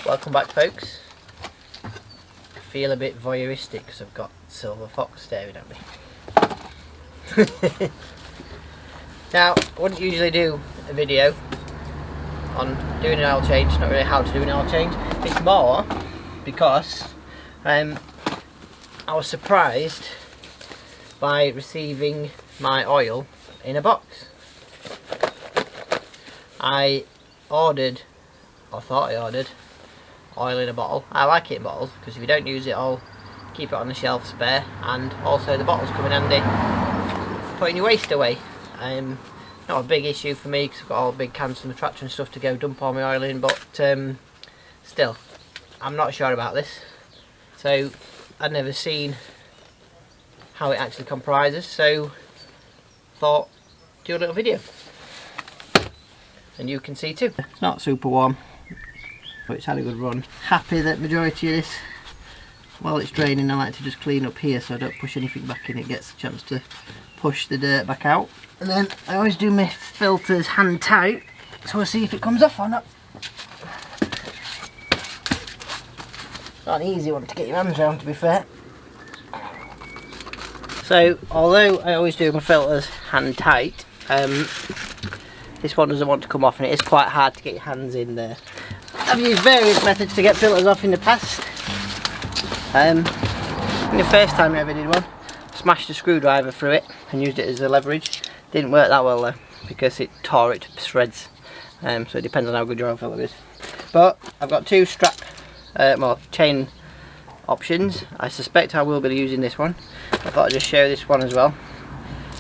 Welcome back, folks. I feel a bit voyeuristic because I've got Silver Fox staring at me. Now, I wouldn't usually do a video on doing an oil change, not really how to do an oil change. It's more because I was surprised by receiving my oil in a box. I ordered, or thought I ordered, oil in a bottle. I like it in bottles because if you don't use it, I'll keep it on the shelf spare, and also the bottles come in handy putting your waste away. Not a big issue for me because I've got all big cans from the tractor and stuff to go dump all my oil in, but still, I'm not sure about this. So I'd never seen how it actually comprises, so thought do a little video and you can see too. It's not super warm, but it's had a good run. Happy that majority of this, while it's draining, I like to just clean up here so I don't push anything back in. It gets a chance to push the dirt back out. And then I always do my filters hand tight, so I'll see if it comes off or not. Not an easy one to get your hands around, to be fair. So although I always do my filters hand tight, this one doesn't want to come off, and it is quite hard to get your hands in there. I've used various methods to get filters off in the past. The first time I ever did one, smashed a screwdriver through it and used it as a leverage. Didn't work that well though, because it tore it to shreds. So it depends on how good your oil filter is. But I've got two chain options. I suspect I will be using this one. I thought I'd just show this one as well.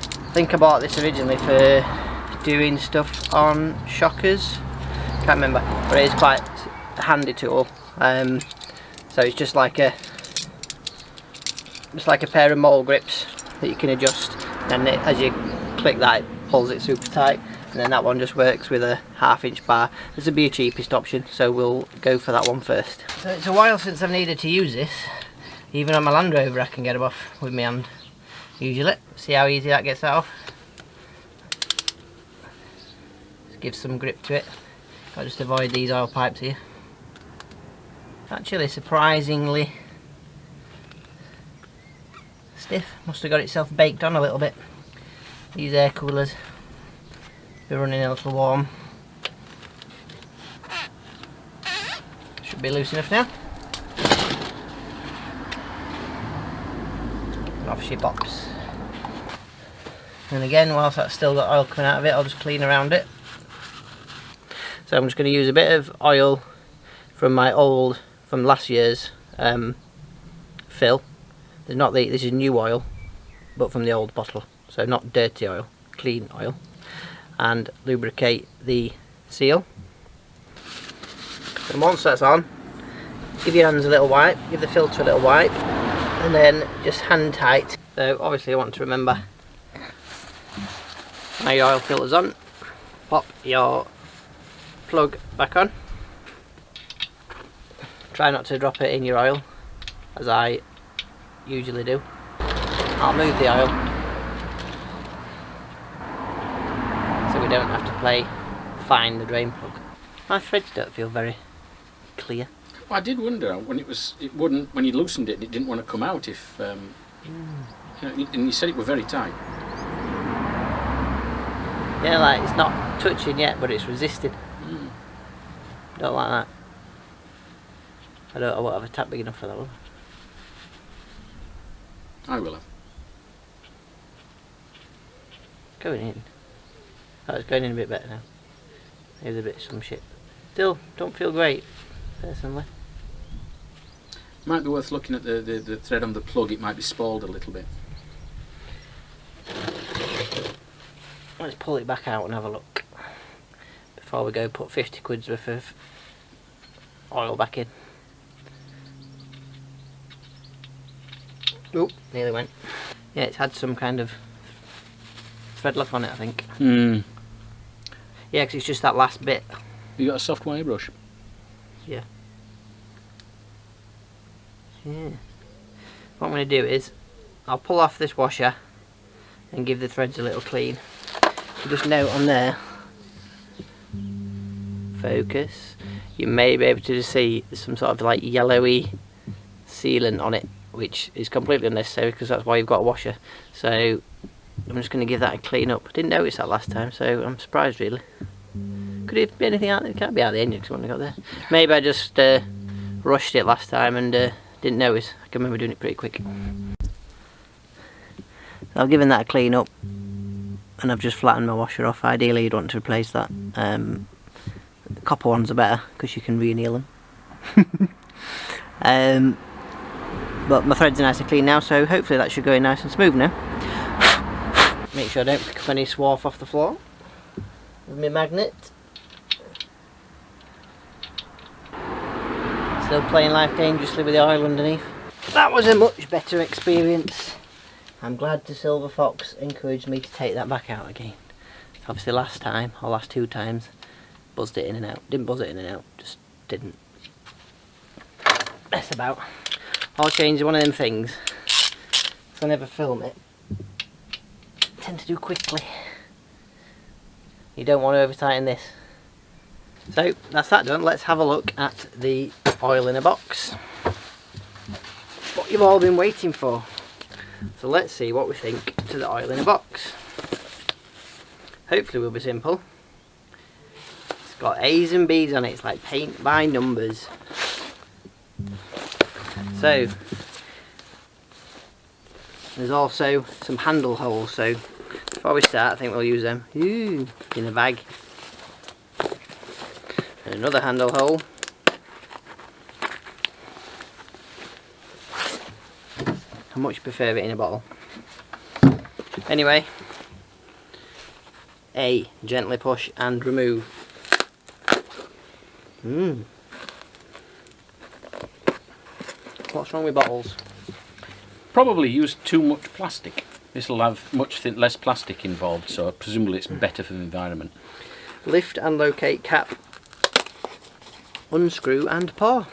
I think I bought this originally for doing stuff on shockers. Can't remember, but it is quite a handy tool. So it's just like a pair of mole grips that you can adjust, and as you click that, it pulls it super tight. And then that one just works with a 1/2 inch bar. This would be a cheapest option, so we'll go for that one first. So it's a while since I've needed to use this. Even on my Land Rover I can get them off with my hand usually. See how easy that gets that off. Just give some grip to it. Got to just avoid these oil pipes here. Actually surprisingly stiff. Must have got itself baked on a little bit. These air coolers be running a little warm. Should be loose enough now. And off she pops. And again, whilst that's still got oil coming out of it, I'll just clean around it. So I'm just going to use a bit of oil from from last year's fill. This is new oil, but from the old bottle, so not dirty oil, clean oil, and lubricate the seal. And once that's on, give your hands a little wipe, give the filter a little wipe, and then just hand tight. So obviously you want to remember, now your oil filter's on, pop your plug back on. Try not to drop it in your oil, as I usually do. I'll move the oil so we don't have to find the drain plug. My threads don't feel very clear. Well, I did wonder when when you loosened it, it didn't want to come out. If you know, and you said it were very tight. Yeah, like it's not touching yet, but it's resisting. Don't like that. I won't have a tap big enough for that one. I will have. Going in. Oh, it's going in a bit better now. There's a bit of some shit. Still, don't feel great, personally. Might be worth looking at the thread on the plug. It might be spoiled a little bit. Let's pull it back out and have a look before we go put 50 quid's worth of oil back in. Oop, nearly went. Yeah, it's had some kind of thread lock on it, I think. Yeah, because it's just that last bit. You got a soft wire brush? Yeah. Yeah. What I'm going to do is, I'll pull off this washer and give the threads a little clean. So just note on there, focus, you may be able to see some sort of like yellowy sealant on it, which is completely unnecessary because that's why you've got a washer. So I'm just going to give that a clean up. I didn't notice that last time, so I'm surprised really. Could it be anything out? It can't be out of the engine because when I got there. Maybe I just rushed it last time and didn't notice. I can remember doing it pretty quick. So I've given that a clean up, and I've just flattened my washer off. Ideally you'd want to replace that. The copper ones are better because you can re-anneal them. But my threads are nice and clean now, so hopefully that should go in nice and smooth now. Make sure I don't pick up any swarf off the floor with my magnet. Still playing life dangerously with the oil underneath. That was a much better experience. I'm glad the Silver Fox encouraged me to take that back out again. Obviously last time, or last 2 times, buzzed it in and out. Didn't buzz it in and out, just didn't mess about. Oil change is one of them things, so I never film it. I tend to do quickly. You don't want to over tighten this. So that's that done. Let's have a look at the oil in a box. What you've all been waiting for. So let's see what we think to the oil in a box. Hopefully it will be simple. It's got A's and B's on it. It's like paint by numbers. So there's also some handle holes. So before we start, I think we'll use them in a bag. And another handle hole. I much prefer it in a bottle. Anyway, A, gently push and remove. What's wrong with bottles? Probably used too much plastic. This will have much less plastic involved, so presumably it's better for the environment. Lift and locate cap. Unscrew and pour.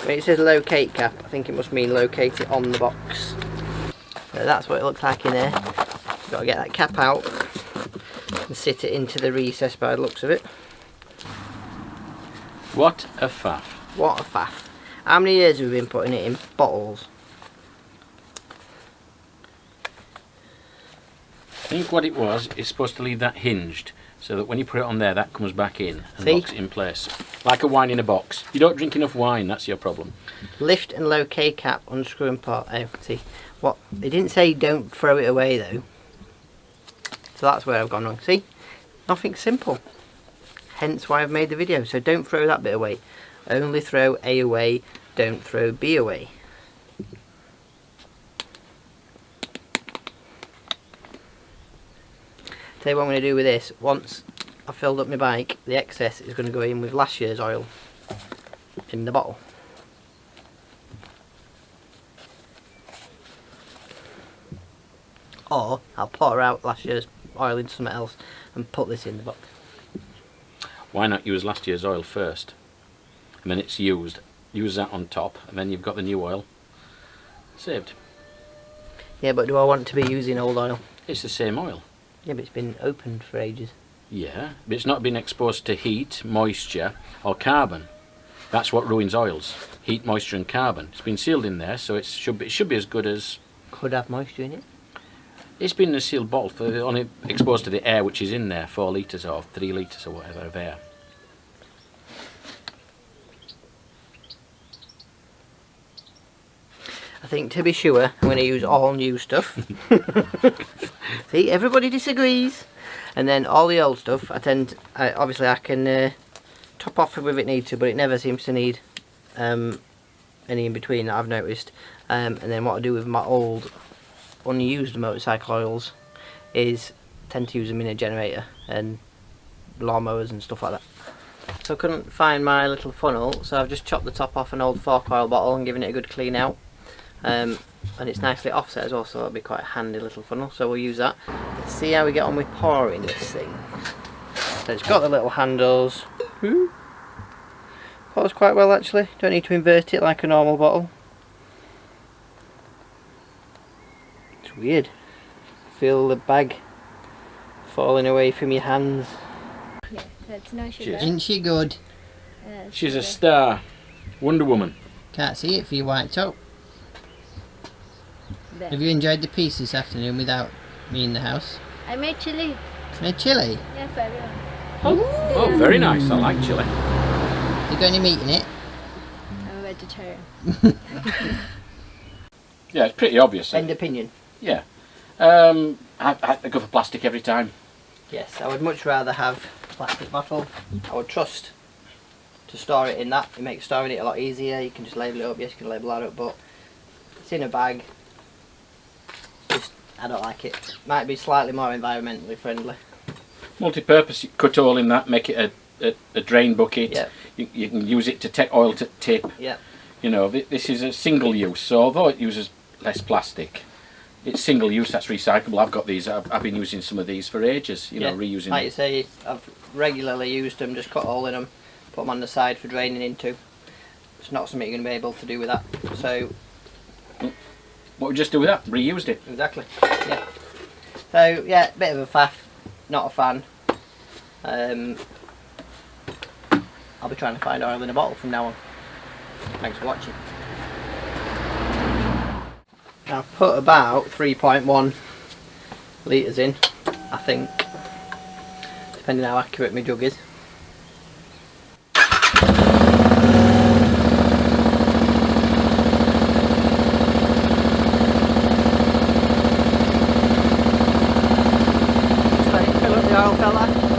When it says locate cap, I think it must mean locate it on the box. So that's what it looks like in there. You've got to get that cap out and sit it into the recess by the looks of it. What a faff. What a faff. How many years have we been putting it in bottles? I think what it was is supposed to leave that hinged so that when you put it on there that comes back in and locks it in place. Like a wine in a box. You don't drink enough wine, that's your problem. Lift and locate cap, unscrew and part. Oh, see, what they didn't say don't throw it away though. So that's where I've gone wrong. See? Nothing simple. Hence why I've made the video. So don't throw that bit away. Only throw A away, don't throw B away. Tell you what I'm going to do with this. Once I've filled up my bike, the excess is going to go in with last year's oil in the bottle. Or I'll pour out last year's oil into something else and put this in the box. Why not use last year's oil first? And then it's used. Use that on top and then you've got the new oil. Saved. Yeah, but do I want to be using old oil? It's the same oil. Yeah, but it's been opened for ages. Yeah, but it's not been exposed to heat, moisture or carbon. That's what ruins oils. Heat, moisture and carbon. It's been sealed in there, so it should be as good as... Could have moisture in it. It's been in a sealed bottle, only exposed to the air which is in there, 4 litres or 3 litres or whatever of air. I think to be sure, I'm going to use all new stuff. See, everybody disagrees. And then all the old stuff, obviously I can top off if it needs to, but it never seems to need any in between that I've noticed. And then what I do with my old unused motorcycle oils is tend to use them in a generator and lawnmowers and stuff like that. So I couldn't find my little funnel, so I've just chopped the top off an old fork oil bottle and given it a good clean out. And it's nicely offset as well, so that'll be quite a handy little funnel, so we'll use that. Let's see how we get on with pouring this thing. So it's got the little handles. Pours quite well actually, don't need to invert it like a normal bottle. It's weird. feel the bag falling away from your hands. Yeah, that's no sugar. Cheers. Isn't she good? She's a star. Wonder Woman. Can't see it for your white top. There. Have you enjoyed the piece this afternoon without me in the house? I made chili. Made chilli? Yeah, for everyone. Oh, very nice. I like chili. You got any meat in it? I'm a vegetarian. Yeah, it's pretty obvious. End opinion. Yeah. I go for plastic every time. Yes, I would much rather have a plastic bottle. I would trust to store it in that. It makes storing it a lot easier. You can just label it up. Yes, you can label that up, but it's in a bag. Just, I don't like it. Might be slightly more environmentally friendly. Multi-purpose, you cut all in that, make it a drain bucket. Yep. You can use it to take oil to tip. Yeah. You know, this is a single use, so although it uses less plastic, it's single use, that's recyclable. I've got these, I've been using some of these for ages, you know, reusing Like them. you say, I've regularly used them, just cut a hole in them, put them on the side for draining into. It's not something you're going to be able to do with that. So, What would you just do with that? Reused it. exactly, yeah. So, yeah, bit of a faff, not a fan. I'll be trying to find oil in a bottle from now on. Thanks for watching. I've put about 3.1 litres in, I think, depending how accurate my jug is. Just let it fill up the oil fella.